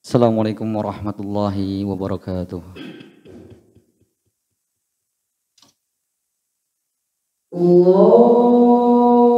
Assalamualaikum warahmatullahi wabarakatuh. Allahu Akbar.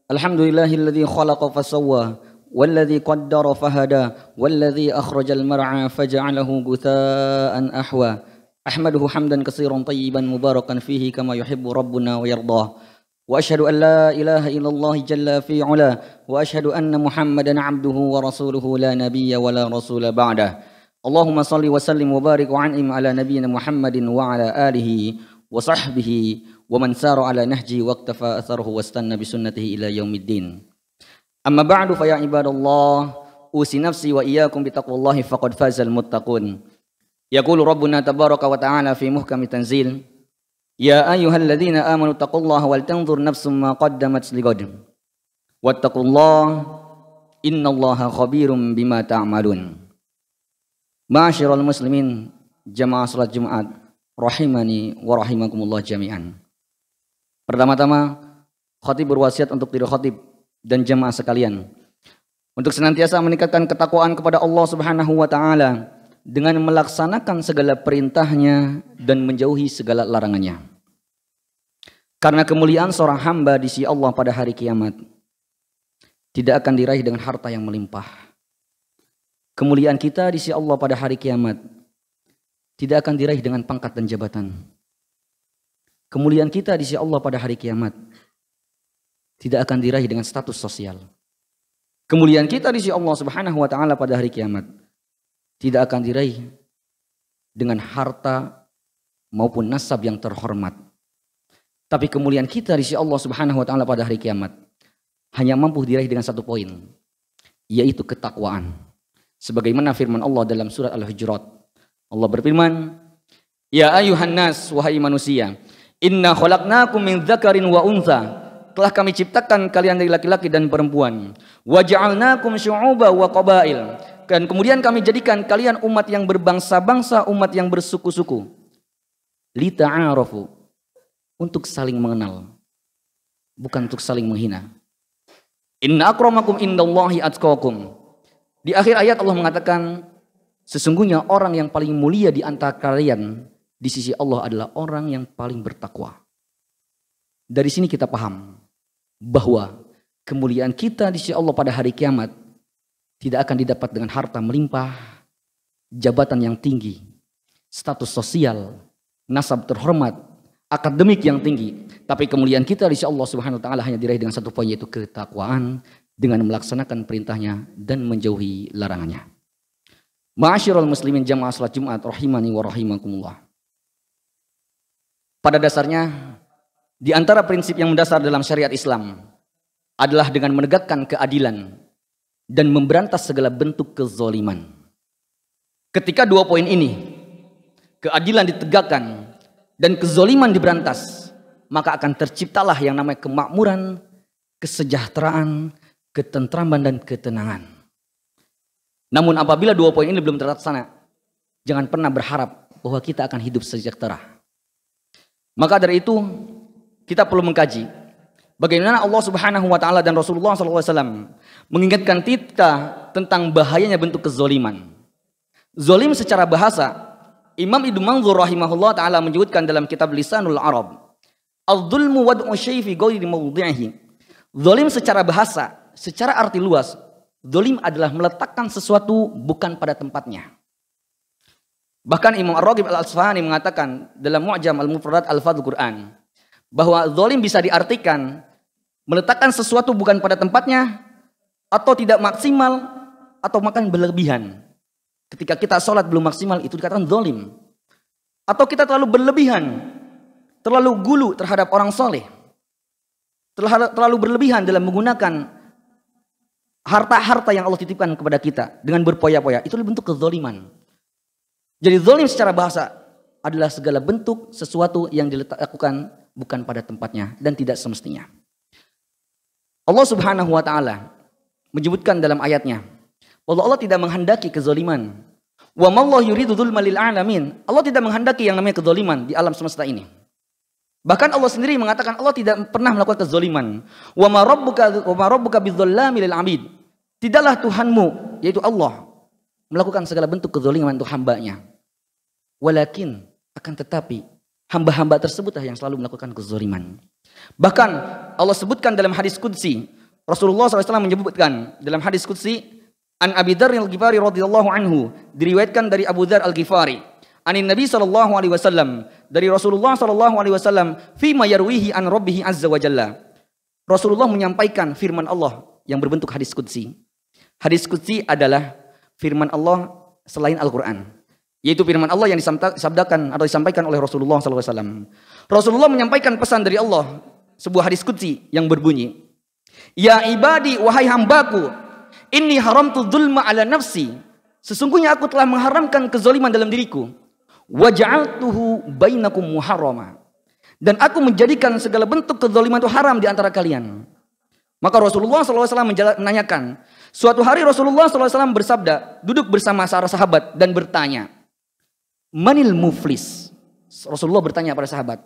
Alhamdulillahilladzi khalaqa fasawwa walladzi qaddara fahada walladzi akhrajal mar'a faja'alahu ghutha'an ahwa ahmaduhu hamdan katsiran tayyiban mubarakan fihi kama yuhibbu rabbuna wa yardah wa asyhadu an la ilaha illallah jalla fi 'ula wa asyhadu anna muhammadan 'abduhu wa rasuluhu la nabiyya wa la rasula ba'dah. Allahumma salli wa sallim wa barik wa an'im ala nabiyyina Muhammadin wa ala alihi wa sahbihi wa man sara ala nahji waqtafa atharuhu wastanna bi sunnatihi ila yaumiddin. Amma ba'du fa ya ibadallah usi nafsi wa iyyakum bi taqwallahi faqad fazal muttaqun. Yaqulu rabbuna tabaraka wa ta'ala fi muhkami tanzil, ya ayyuhalladzina amanu taqullaha wal tanzur nafsum ma qaddamat lighad wattaqullaha innallaha khabirum bima ta'malun. Ma'asyiral muslimin jamaah salat Jumat rahimani wa rahimakumullah jami'an. Pertama-tama, khatib berwasiat untuk diri khatib dan jamaah sekalian untuk senantiasa meningkatkan ketakwaan kepada Allah Subhanahu wa taala dengan melaksanakan segala perintahnya dan menjauhi segala larangannya. Karena kemuliaan seorang hamba di sisi Allah pada hari kiamat tidak akan diraih dengan harta yang melimpah. Kemuliaan kita di sisi Allah pada hari kiamat tidak akan diraih dengan pangkat dan jabatan. Kemuliaan kita di sisi Allah pada hari kiamat tidak akan diraih dengan status sosial. Kemuliaan kita di sisi Allah Subhanahu wa taala pada hari kiamat tidak akan diraih dengan harta maupun nasab yang terhormat. Tapi kemuliaan kita di sisi Allah Subhanahu wa taala pada hari kiamat hanya mampu diraih dengan satu poin, yaitu ketakwaan. Sebagaimana firman Allah dalam surat Al-Hujurat. Allah berfirman, "Ya ayuhan nas, wahai manusia, inna khalaqnakum min dzakarin wa untha." Telah kami ciptakan kalian dari laki-laki dan perempuan. Wa ja'alnakum syu'uba wa qabail. Dan kemudian kami jadikan kalian umat yang berbangsa-bangsa, umat yang bersuku-suku. Lita'arafu. Untuk saling mengenal. Bukan untuk saling menghina. Inna akramakum indallahi atqakum. Di akhir ayat Allah mengatakan, sesungguhnya orang yang paling mulia di antara kalian di sisi Allah adalah orang yang paling bertakwa. Dari sini kita paham bahwa kemuliaan kita di sisi Allah pada hari kiamat tidak akan didapat dengan harta melimpah, jabatan yang tinggi, status sosial, nasab terhormat, akademik yang tinggi. Tapi kemuliaan kita di sisi Allah Subhanahu wa taala hanya diraih dengan satu poin, yaitu ketakwaan dengan melaksanakan perintahnya dan menjauhi larangannya. Ma'asyiral muslimin jamaah salat Jumat rahimani wa rahimakumullah. Pada dasarnya di antara prinsip yang mendasar dalam syariat Islam adalah dengan menegakkan keadilan dan memberantas segala bentuk kezaliman. Ketika dua poin ini, keadilan ditegakkan dan kezaliman diberantas, maka akan terciptalah yang namanya kemakmuran, kesejahteraan, ketentraman dan ketenangan. Namun apabila dua poin ini belum terlaksana, jangan pernah berharap bahwa kita akan hidup sejahtera. Maka dari itu kita perlu mengkaji bagaimana Allah Subhanahu wa taala dan Rasulullah SAW mengingatkan kita tentang bahayanya bentuk kezaliman. Zalim secara bahasa, Imam Ibnu Manzur rahimahullah taala menyebutkan dalam kitab Lisanul Arab, "Adz-dzulmu wad'u syai' fi ghairi mawdhi'ihi." Zalim secara bahasa, secara arti luas, zalim adalah meletakkan sesuatu bukan pada tempatnya. Bahkan Imam Ar-Raghib Al-Asfahani mengatakan dalam Mu'jam Al-Mufradat Al-Fadhul Quran bahwa zalim bisa diartikan meletakkan sesuatu bukan pada tempatnya, atau tidak maksimal, atau makan berlebihan. Ketika kita sholat belum maksimal, itu dikatakan zalim. Atau kita terlalu berlebihan, terlalu gulu terhadap orang soleh, terlalu berlebihan dalam menggunakan harta-harta yang Allah titipkan kepada kita dengan berpoya-poya. Itu bentuk kezaliman. Jadi zalim secara bahasa adalah segala bentuk sesuatu yang dilakukan bukan pada tempatnya dan tidak semestinya. Allah Subhanahu wa taala menyebutkan dalam ayatnya bahwa Allah tidak menghendaki kezaliman. Wa mallahu yuridu dzulma lil alamin. Allah tidak menghendaki yang namanya kezaliman di alam semesta ini. Bahkan Allah sendiri mengatakan Allah tidak pernah melakukan kezaliman. Wa ma rabbuka bidzallami lil abid. Tidaklah Tuhanmu, yaitu Allah, melakukan segala bentuk kezaliman untuk hambanya. Walakin, akan tetapi hamba-hamba tersebutlah yang selalu melakukan kezaliman. Bahkan Allah sebutkan dalam hadis qudsi, Rasulullah SAW menyebutkan dalam hadis qudsi, an Abi Dzar Al-Ghifari radhiyallahu anhu, diriwayatkan dari Abu Dzar Al-Ghifari, anin Nabi sallallahu alaihi wasallam, dari Rasulullah sallallahu alaihi wasallam, fi ma yarwihi an rabbih azza wa jalla. Rasulullah menyampaikan firman Allah yang berbentuk hadis qudsi. Hadis qudsi adalah firman Allah selain Al-Qur'an, yaitu firman Allah yang disabdakan atau disampaikan oleh Rasulullah SAW. Rasulullah menyampaikan pesan dari Allah, sebuah hadis qudsi yang berbunyi, ya ibadi, wahai hambaku, inni haramtu dzulma ala nafsi, sesungguhnya aku telah mengharamkan kezaliman dalam diriku, wa ja'altuhu bainakum muharrama, dan aku menjadikan segala bentuk kezaliman itu haram di antara kalian. Maka Rasulullah SAW menanyakan, suatu hari Rasulullah SAW bersabda, duduk bersama para sahabat dan bertanya, manil muflis? Rasulullah bertanya pada sahabat,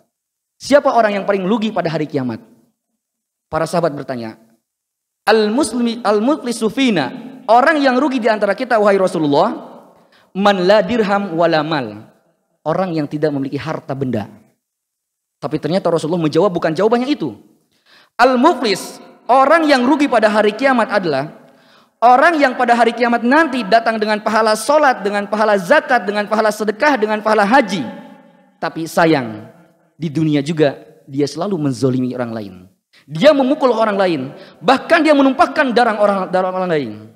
siapa orang yang paling merugi pada hari kiamat? Para sahabat bertanya, al-muflisu fina, orang yang rugi di antara kita wahai Rasulullah, Man la dirham wala mal. Orang yang tidak memiliki harta benda. Tapi ternyata Rasulullah menjawab bukan jawabannya itu. Al-muflis, orang yang rugi pada hari kiamat adalah orang yang pada hari kiamat nanti datang dengan pahala sholat, dengan pahala zakat, dengan pahala sedekah, dengan pahala haji. Tapi sayang, di dunia juga dia selalu menzolimi orang lain. Dia memukul orang lain. Bahkan dia menumpahkan darah orang lain.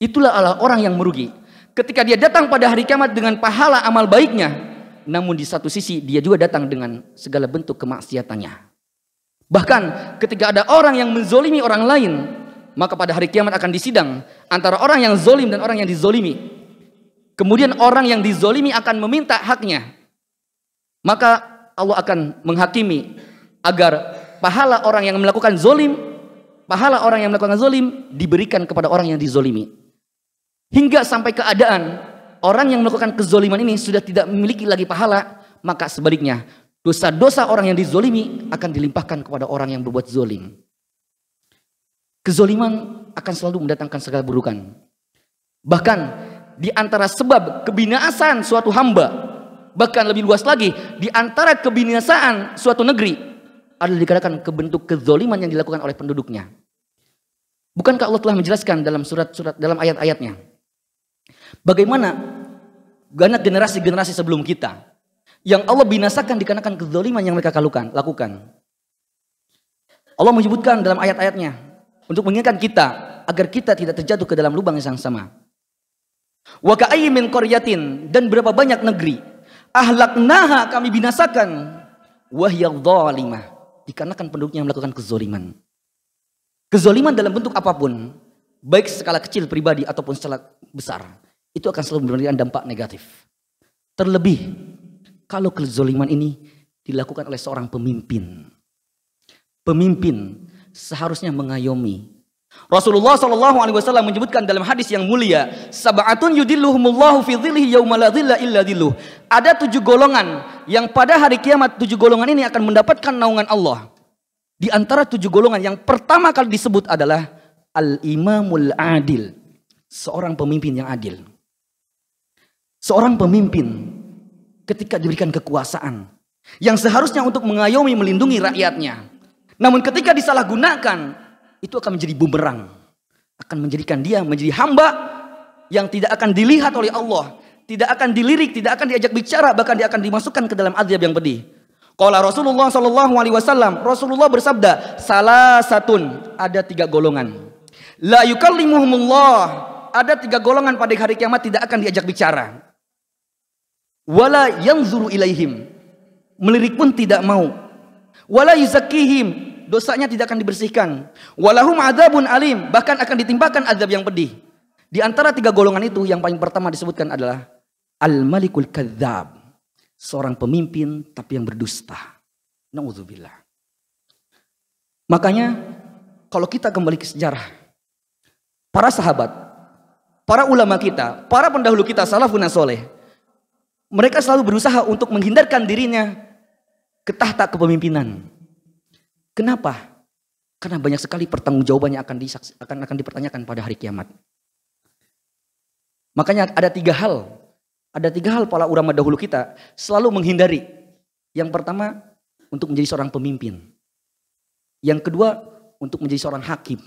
Itulah orang yang merugi. Ketika dia datang pada hari kiamat dengan pahala amal baiknya, namun di satu sisi dia juga datang dengan segala bentuk kemaksiatannya. Bahkan ketika ada orang yang menzolimi orang lain, maka pada hari kiamat akan disidang antara orang yang zolim dan orang yang dizolimi. Kemudian orang yang dizolimi akan meminta haknya. Maka Allah akan menghakimi agar pahala orang yang melakukan zolim, pahala orang yang melakukan zolim diberikan kepada orang yang dizolimi. Hingga sampai keadaan orang yang melakukan kezoliman ini sudah tidak memiliki lagi pahala, maka sebaliknya dosa-dosa orang yang dizolimi akan dilimpahkan kepada orang yang berbuat zolim. Kezoliman akan selalu mendatangkan segala keburukan. Bahkan di antara sebab kebinasaan suatu hamba, bahkan lebih luas lagi, di antara kebinasaan suatu negeri adalah dikarenakan kebentuk kezoliman yang dilakukan oleh penduduknya. Bukankah Allah telah menjelaskan dalam surat-surat, dalam ayat-ayatnya, bagaimana generasi-generasi sebelum kita yang Allah binasakan dikarenakan kezaliman yang mereka lakukan. Allah menyebutkan dalam ayat-ayatnya untuk mengingatkan kita agar kita tidak terjatuh ke dalam lubang yang sama. Wa ka'ayyin min qaryatin, dan berapa banyak negeri ahlaknaha, kami binasakan, wa hiya dhalimah, dikarenakan penduduknya melakukan kezaliman. Kezaliman dalam bentuk apapun, baik skala kecil pribadi ataupun skala besar, itu akan selalu memberikan dampak negatif. Terlebih kalau kezaliman ini dilakukan oleh seorang pemimpin. Pemimpin seharusnya mengayomi. Rasulullah SAW menyebutkan dalam hadis yang mulia, sab'atun yudilluhumullahu fi dhillihi yauma la dhilla illa dhilluh. Ada 7 golongan yang pada hari kiamat 7 golongan ini akan mendapatkan naungan Allah. Di antara 7 golongan yang pertama kali disebut adalah al-imamul adil, seorang pemimpin yang adil. Seorang pemimpin ketika diberikan kekuasaan yang seharusnya untuk mengayomi, melindungi rakyatnya, namun ketika disalahgunakan, itu akan menjadi bumerang, akan menjadikan dia menjadi hamba yang tidak akan dilihat oleh Allah, tidak akan dilirik, tidak akan diajak bicara, bahkan dia akan dimasukkan ke dalam azab yang pedih. Qala Rasulullah SAW, Rasulullah bersabda, salasatun, ada 3 golongan, la yukallimuhumullah, ada 3 golongan pada hari kiamat tidak akan diajak bicara. Wala yanzuru ilaihim, melirik pun tidak mau. Wala yuzakkihim, dosanya tidak akan dibersihkan. Walahum adzabun alim, bahkan akan ditimpakan azab yang pedih. Di antara 3 golongan itu yang paling pertama disebutkan adalah al-malikul kadzdzab, seorang pemimpin tapi yang berdusta. Nauzubillah. Makanya kalau kita kembali ke sejarah, para sahabat, para ulama kita, para pendahulu kita salafun saleh, mereka selalu berusaha untuk menghindarkan dirinya ke tahta kepemimpinan. Kenapa? Karena banyak sekali pertanggungjawabannya akan dipertanyakan pada hari kiamat. Makanya ada 3 hal. Ada 3 hal para ulama dahulu kita selalu menghindari. Yang pertama, untuk menjadi seorang pemimpin. Yang kedua, untuk menjadi seorang hakim.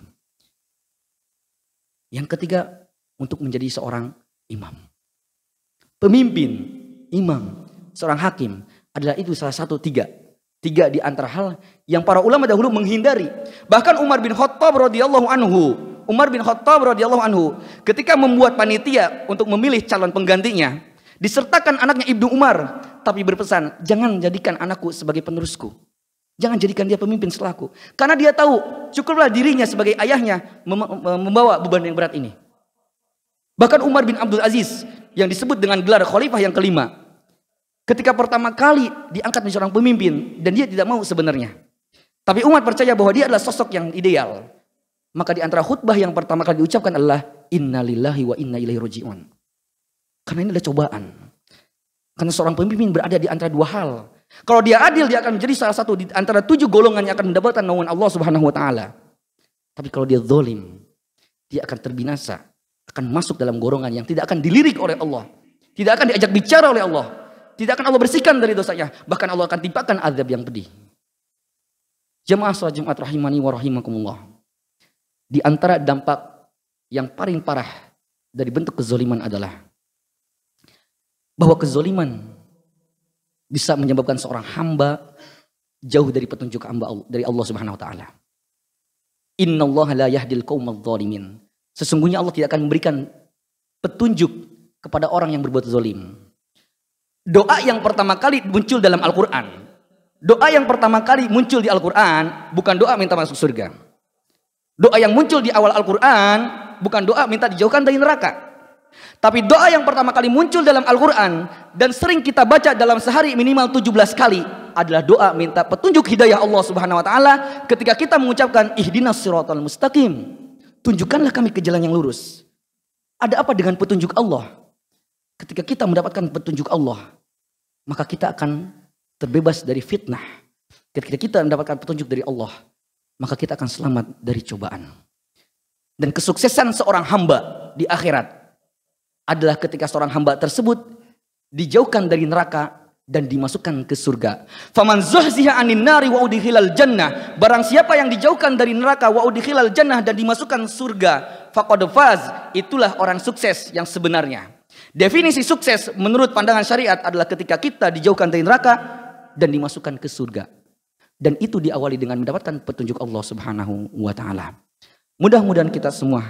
Yang ketiga, untuk menjadi seorang imam. Pemimpin, imam, seorang hakim adalah itu salah satu 3 di antara hal yang para ulama dahulu menghindari. Bahkan Umar bin Khattab radhiyallahu anhu ketika membuat panitia untuk memilih calon penggantinya, disertakan anaknya Ibnu Umar, tapi berpesan, jangan jadikan anakku sebagai penerusku, jangan jadikan dia pemimpin setelahku, karena dia tahu cukuplah dirinya sebagai ayahnya membawa beban yang berat ini. Bahkan Umar bin Abdul Aziz yang disebut dengan gelar khalifah yang kelima, ketika pertama kali diangkat menjadi seorang pemimpin, dan dia tidak mau sebenarnya, tapi umat percaya bahwa dia adalah sosok yang ideal, maka di antara khutbah yang pertama kali diucapkan adalah innalillahi wa inna ilaihi raji'un. Karena ini adalah cobaan. Karena seorang pemimpin berada di antara 2 hal. Kalau dia adil, dia akan menjadi salah satu di antara 7 golongan yang akan mendapatkan naungan Allah Subhanahu wa taala. Tapi kalau dia zalim, dia akan terbinasa, akan masuk dalam golongan yang tidak akan dilirik oleh Allah, tidak akan diajak bicara oleh Allah, tidak akan Allah bersihkan dari dosanya, bahkan Allah akan timpakan azab yang pedih. Jemaah salat Jumat rahimani wa rahimakumullah. Di antara dampak yang paling parah dari bentuk kezoliman adalah bahwa kezoliman bisa menyebabkan seorang hamba jauh dari petunjuk hamba dari Allah Subhanahu wa taala. Innallaha la yahdil qaumadz zalimin. Sesungguhnya Allah tidak akan memberikan petunjuk kepada orang yang berbuat zalim. Doa yang pertama kali muncul dalam Al-Qur'an. Doa yang pertama kali muncul di Al-Qur'an bukan doa minta masuk surga. Doa yang muncul di awal Al-Qur'an bukan doa minta dijauhkan dari neraka. Tapi doa yang pertama kali muncul dalam Al-Quran dan sering kita baca dalam sehari minimal 17 kali adalah doa minta petunjuk hidayah Allah Subhanahu wa taala ketika kita mengucapkan ihdinas siratal mustaqim. Tunjukkanlah kami ke jalan yang lurus. Ada apa dengan petunjuk Allah? Ketika kita mendapatkan petunjuk Allah, maka kita akan terbebas dari fitnah. Ketika kita mendapatkan petunjuk dari Allah, maka kita akan selamat dari cobaan. Dan kesuksesan seorang hamba di akhirat adalah ketika seorang hamba tersebut dijauhkan dari neraka dan dimasukkan ke surga. Faman zuhziha 'anil nari wa udkhilal jannah. Barang siapa yang dijauhkan dari neraka wa udkhilal jannah dan dimasukkan surga, faqad faz. Itulah orang sukses yang sebenarnya. Definisi sukses menurut pandangan syariat adalah ketika kita dijauhkan dari neraka dan dimasukkan ke surga. Dan itu diawali dengan mendapatkan petunjuk Allah Subhanahu wa taala. Mudah-mudahan kita semua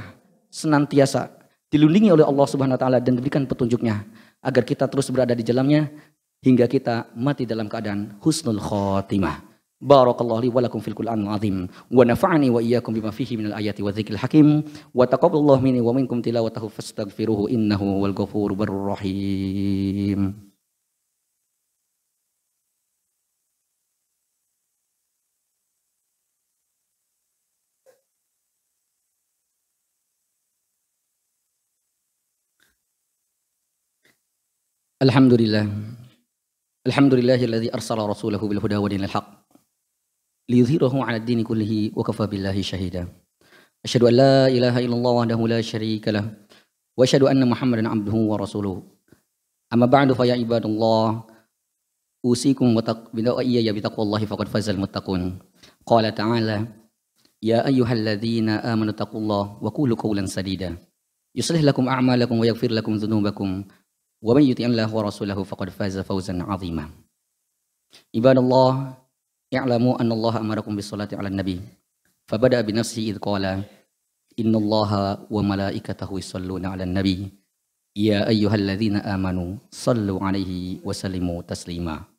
senantiasa dilindungi oleh Allah Subhanahu wa taala dan diberikan petunjuknya agar kita terus berada di jalannya hingga kita mati dalam keadaan husnul khotimah. Barakallahu li wa lakum fil Qur'anil azim wa nafa'ani wa iyyakum bima fihi minal ayati wa dzikril hakim wa taqabbalallahu minni wa minkum tilawatahu fastaghfiruhu innahu wal ghafurur rahim. Alhamdulillah. Alhamdulillahilladzi arsala rasulahu bil huda wa dinil haqq liyudhhirahu 'ala ad-dini kullihi wa kafa billahi shahida. Asyhadu an la ilaha illallah wahdahu la syarika lah wa asyhadu anna Muhammadan 'abduhu wa rasuluhu. Amma ba'du fa ya ibadallah usikum wa taqwa bitaqwallahi faqad fazal muttaqun. Qala ta'ala ya ayyuhalladzina amanu taqullaha wa qulu qawlan sadida yuslih lakum a'malakum wa yaghfir lakum dhunubakum wa man yuti'illah wa rasulahu faqad faza fawzan 'azima. Ibadallah, i'lamu anna Allah amarakum bis salati 'alan nabi. Fabada bi nafsihi idh qala innallaha wa malaikatahu yusholluna 'alan nabi. Ya ayyuhalladzina amanu shallu 'alaihi wa sallimu taslima.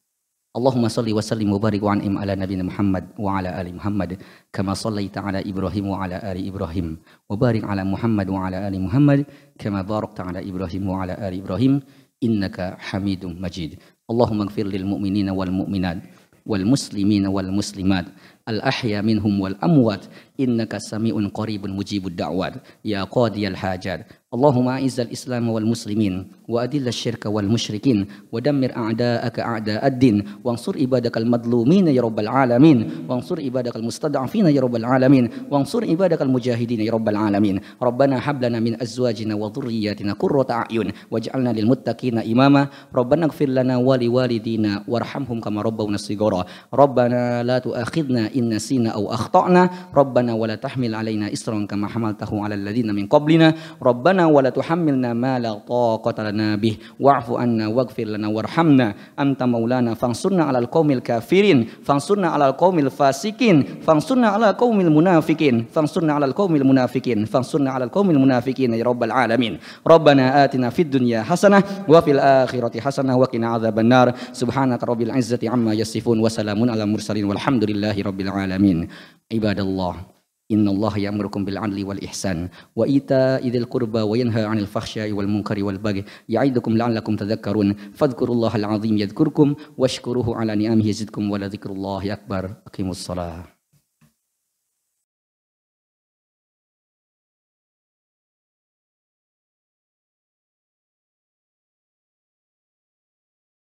Allahumma shalli wa sallim wa barik wa an'im ala nabiyina Muhammad wa ala ali Muhammad kama shallaita ala Ibrahim wa ala ali Ibrahim wa barik ala Muhammad wa ala ali Muhammad kama barakta ala Ibrahim wa ala ali Ibrahim innaka Hamidum Majid. Allahumma ighfir lil mu'minina wal mu'minat wal muslimina wal muslimat al ahya minhum wal amwat innaka sami'un qaribun mujibud da'wat ya qadiyal hajat. Allahumma a'izzal Islam wal muslimin wa adillal syirka wal musyrikin wa dammir a'da'aka a'da'ad din wansur ibadakal madlumin ya rabbal alamin wansur ibadakal mustad'afin ya rabbal alamin wansur ibadakal mujahidin ya rabbal alamin. Rabbana hab lana min azwajina wa dhurriyyatina qurrata a'yun waj'alna lil muttaqina imama. Rabbana ighfir lana wa liwalidina warhamhum kama rabbawna shighara. Rabbana la tu'akhidna in nasina aw akhtana. Rabbana wa la tahmil alaina isran kama hamaltahu 'alal ladzina min qablina. Rabbana wa la tuhammilna ma la taqata lana bih wa'fu anna waghfir lana warhamna anta maulana fansurna 'alal qaumil kafirin fansurna 'alal qaumil fasikin fansurna 'alal qaumil munafikin fansurna 'alal qaumil munafikin fansurna 'alal qaumil munafikin ya rabbal alamin. Rabbana atina fid dunya hasanah wa fil akhirati hasanah wa qina adzabannar. Subhanaka rabbil izzati amma yasifun wa salamun 'alal mursalin walhamdulillahi rabbil alamin. Ibadallah, innallaha ya'murukum bil 'adli wal ihsan wa ita'i dzil qurba wa yanha 'anil fahsya'i wal munkari wal baghi ya'idukum la'allakum tadhakkarun. Fadhkurullahal 'azim yadhkurkum washkuruhu 'ala ni'amihi yazidkum wa la dzikrullahi akbar. Aqimus shalah.